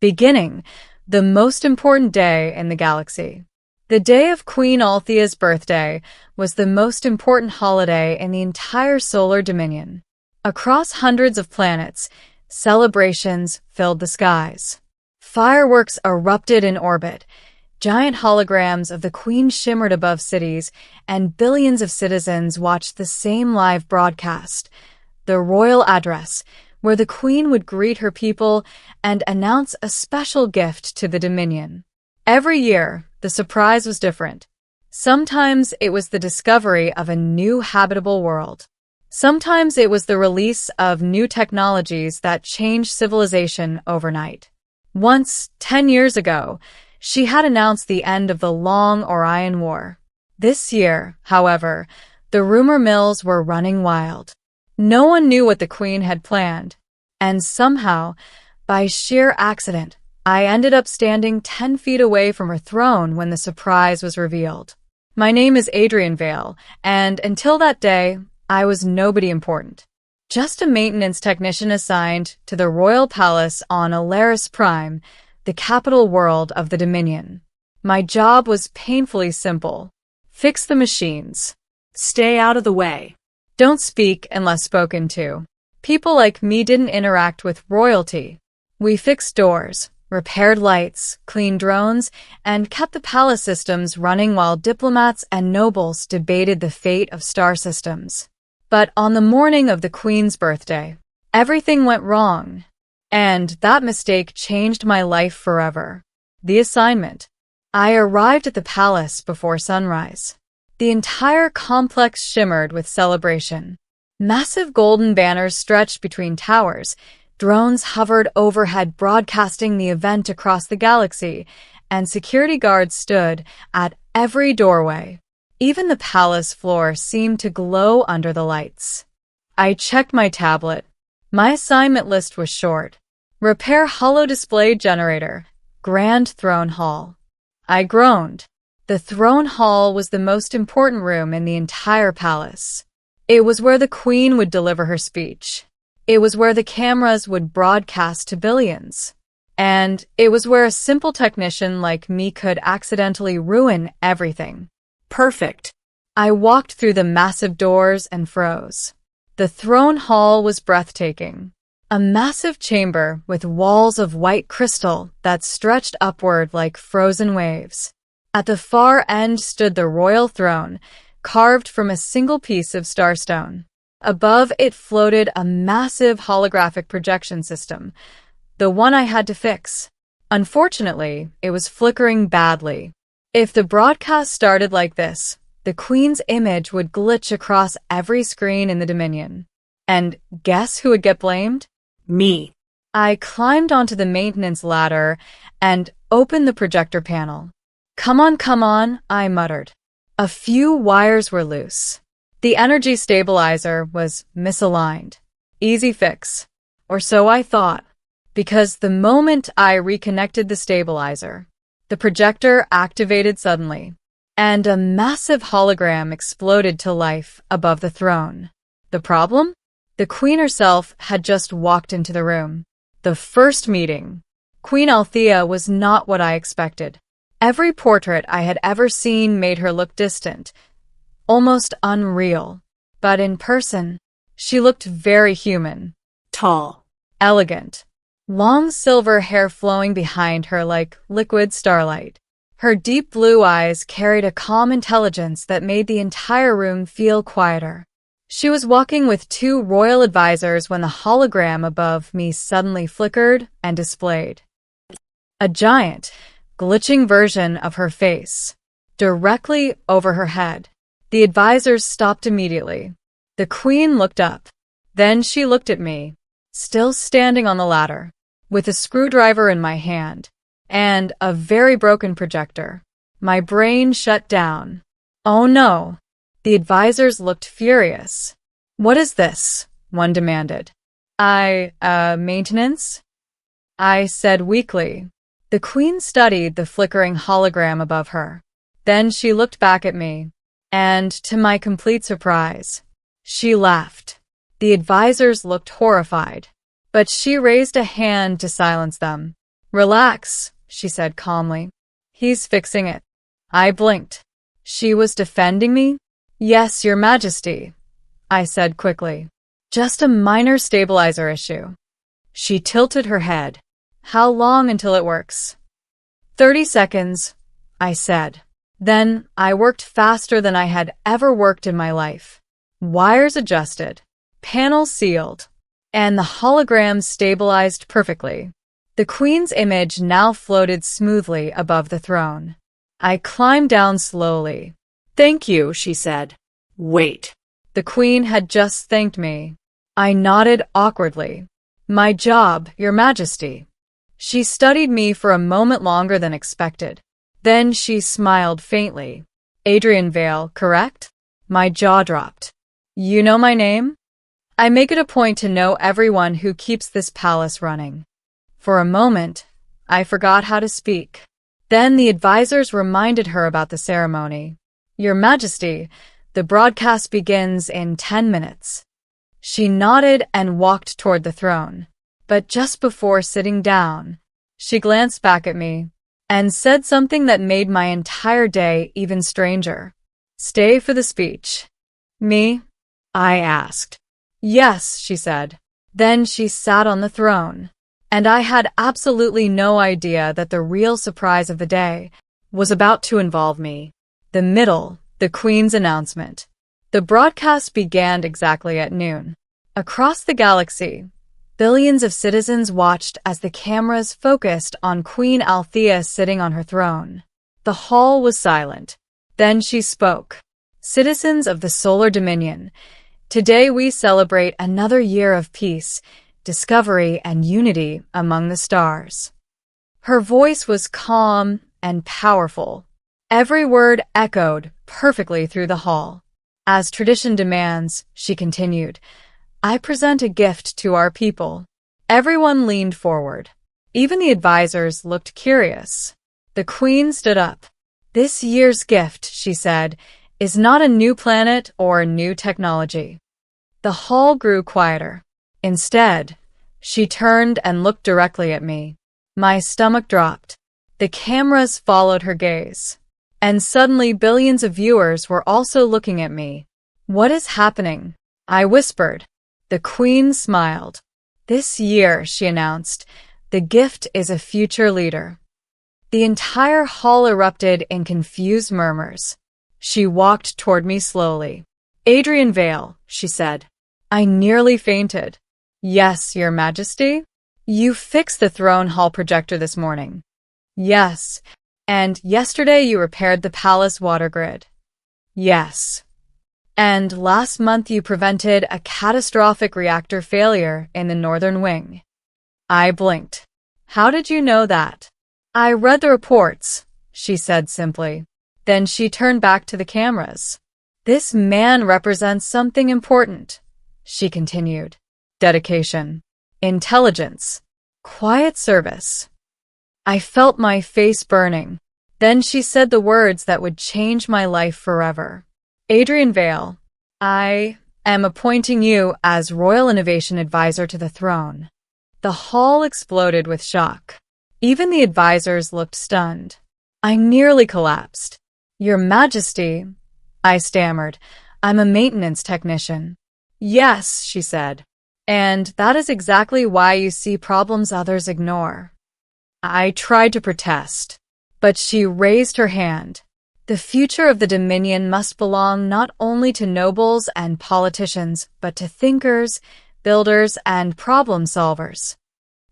Beginning, the most important day in the galaxy. The day of Queen Althea's birthday was the most important holiday in the entire solar dominion. Across hundreds of planets, celebrations filled the skies. Fireworks erupted in orbit. Giant holograms of the Queen shimmered above cities, and billions of citizens watched the same live broadcast, the royal address, where the Queen would greet her people and announce a special gift to the Dominion. Every year, the surprise was different. Sometimes it was the discovery of a new habitable world. Sometimes it was the release of new technologies that changed civilization overnight. Once, 10 years ago, she had announced the end of the long Orion War. This year, however, the rumor mills were running wild. No one knew what the Queen had planned, and somehow, by sheer accident, I ended up standing 10 feet away from her throne when the surprise was revealed. My name is Adrian Vale, and until that day, I was nobody important. Just a maintenance technician assigned to the royal palace on Alaris Prime, the capital world of the Dominion. My job was painfully simple. Fix the machines. Stay out of the way. Don't speak unless spoken to. People like me didn't interact with royalty. We fixed doors, repaired lights, cleaned drones, and kept the palace systems running while diplomats and nobles debated the fate of star systems. But on the morning of the Queen's birthday, everything went wrong. And that mistake changed my life forever. The assignment. I arrived at the palace before sunrise. The entire complex shimmered with celebration. Massive golden banners stretched between towers. Drones hovered overhead broadcasting the event across the galaxy, and security guards stood at every doorway. Even the palace floor seemed to glow under the lights. I checked my tablet. My assignment list was short. Repair holo-display generator, Grand Throne Hall. I groaned. The throne hall was the most important room in the entire palace. It was where the Queen would deliver her speech. It was where the cameras would broadcast to billions. And it was where a simple technician like me could accidentally ruin everything. Perfect. I walked through the massive doors and froze. The throne hall was breathtaking. A massive chamber with walls of white crystal that stretched upward like frozen waves. At the far end stood the royal throne, carved from a single piece of starstone. Above it floated a massive holographic projection system, the one I had to fix. Unfortunately, it was flickering badly. If the broadcast started like this, the Queen's image would glitch across every screen in the Dominion. And guess who would get blamed? Me. I climbed onto the maintenance ladder and opened the projector panel. Come on, I muttered. A few wires were loose. The energy stabilizer was misaligned. Easy fix. Or so I thought. Because the moment I reconnected the stabilizer, the projector activated suddenly, and a massive hologram exploded to life above the throne. The problem? The Queen herself had just walked into the room. The first meeting. Queen Althea was not what I expected. Every portrait I had ever seen made her look distant, almost unreal. But in person, she looked very human. Tall. Elegant. Long silver hair flowing behind her like liquid starlight. Her deep blue eyes carried a calm intelligence that made the entire room feel quieter. She was walking with two royal advisors when the hologram above me suddenly flickered and displayed a giant, glitching version of her face, directly over her head. The advisors stopped immediately. The Queen looked up. Then she looked at me, still standing on the ladder, with a screwdriver in my hand, and a very broken projector. My brain shut down. Oh no. The advisors looked furious. What is this? One demanded. Maintenance? I said weakly. The Queen studied the flickering hologram above her. Then she looked back at me, and to my complete surprise, she laughed. The advisors looked horrified, but she raised a hand to silence them. Relax, she said calmly. He's fixing it. I blinked. She was defending me? Yes, Your Majesty, I said quickly. Just a minor stabilizer issue. She tilted her head. How long until it works? 30 seconds, I said. Then I worked faster than I had ever worked in my life. Wires adjusted, panels sealed, and the hologram stabilized perfectly. The Queen's image now floated smoothly above the throne. I climbed down slowly. Thank you, she said. Wait. The Queen had just thanked me. I nodded awkwardly. My job, Your Majesty. She studied me for a moment longer than expected. Then she smiled faintly. Adrian Vale, correct? My jaw dropped. You know my name? I make it a point to know everyone who keeps this palace running. For a moment, I forgot how to speak. Then the advisors reminded her about the ceremony. Your Majesty, the broadcast begins in 10 minutes. She nodded and walked toward the throne. But just before sitting down, she glanced back at me and said something that made my entire day even stranger. Stay for the speech. Me? I asked. Yes, she said. Then she sat on the throne. And I had absolutely no idea that the real surprise of the day was about to involve me. The middle, the Queen's announcement. The broadcast began exactly at noon. Across the galaxy, billions of citizens watched as the cameras focused on Queen Althea sitting on her throne. The hall was silent. Then she spoke. Citizens of the Solar Dominion, today we celebrate another year of peace, discovery, and unity among the stars. Her voice was calm and powerful. Every word echoed perfectly through the hall. As tradition demands, she continued, I present a gift to our people. Everyone leaned forward. Even the advisors looked curious. The Queen stood up. This year's gift, she said, is not a new planet or new technology. The hall grew quieter. Instead, she turned and looked directly at me. My stomach dropped. The cameras followed her gaze. And suddenly billions of viewers were also looking at me. What is happening? I whispered. The Queen smiled. This year, she announced, the gift is a future leader. The entire hall erupted in confused murmurs. She walked toward me slowly. Adrian Vale, she said. I nearly fainted. Yes, Your Majesty? You fixed the throne hall projector this morning. Yes. And yesterday you repaired the palace water grid. Yes. And last month you prevented a catastrophic reactor failure in the northern wing. I blinked. How did you know that? I read the reports, she said simply. Then she turned back to the cameras. This man represents something important, she continued. Dedication, intelligence, quiet service. I felt my face burning. Then she said the words that would change my life forever. Adrian Vale, I am appointing you as Royal Innovation Advisor to the throne. The hall exploded with shock. Even the advisors looked stunned. I nearly collapsed. Your Majesty, I stammered, I'm a maintenance technician. Yes, she said. And that is exactly why you see problems others ignore. I tried to protest, but she raised her hand. The future of the Dominion must belong not only to nobles and politicians, but to thinkers, builders, and problem solvers.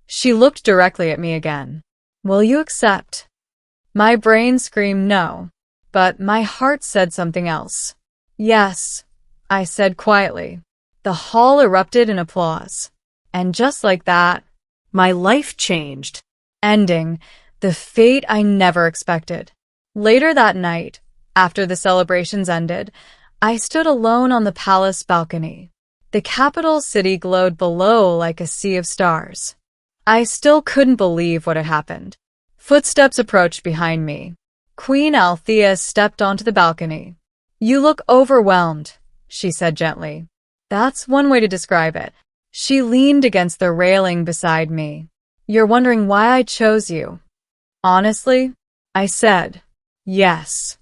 She looked directly at me again. Will you accept? My brain screamed no, but my heart said something else. Yes, I said quietly. The hall erupted in applause. And just like that, my life changed, ending the fate I never expected. Later that night, after the celebrations ended, I stood alone on the palace balcony. The capital city glowed below like a sea of stars. I still couldn't believe what had happened. Footsteps approached behind me. Queen Althea stepped onto the balcony. You look overwhelmed, she said gently. That's one way to describe it. She leaned against the railing beside me. You're wondering why I chose you. Honestly, I said, yes.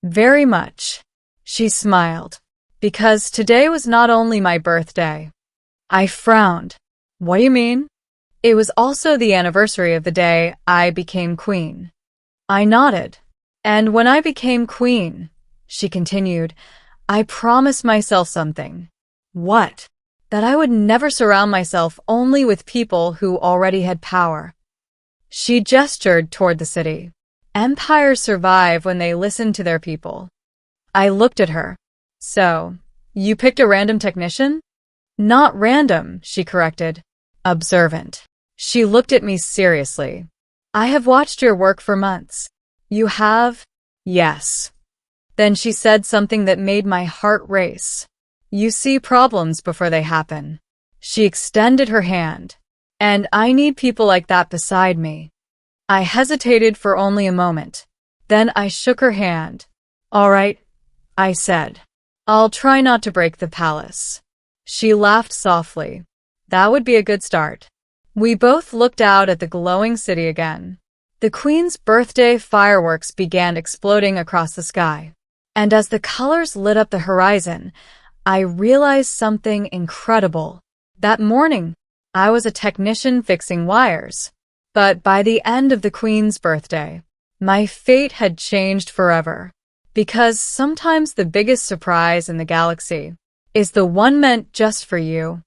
Very much. She smiled. Because today was not only my birthday. I frowned. What do you mean? It was also the anniversary of the day I became queen. I nodded. And when I became queen, she continued, I promised myself something. What? That I would never surround myself only with people who already had power. She gestured toward the city. Empires survive when they listen to their people. I looked at her. So, you picked a random technician? Not random, she corrected. Observant. She looked at me seriously. I have watched your work for months. You have? Yes. Then she said something that made my heart race. You see problems before they happen. She extended her hand. And I need people like that beside me. I hesitated for only a moment. Then I shook her hand. All right, I said. I'll try not to break the palace. She laughed softly. That would be a good start. We both looked out at the glowing city again. The Queen's birthday fireworks began exploding across the sky. And as the colors lit up the horizon, I realized something incredible. That morning, I was a technician fixing wires. But by the end of the Queen's birthday, my fate had changed forever. Because sometimes the biggest surprise in the galaxy is the one meant just for you.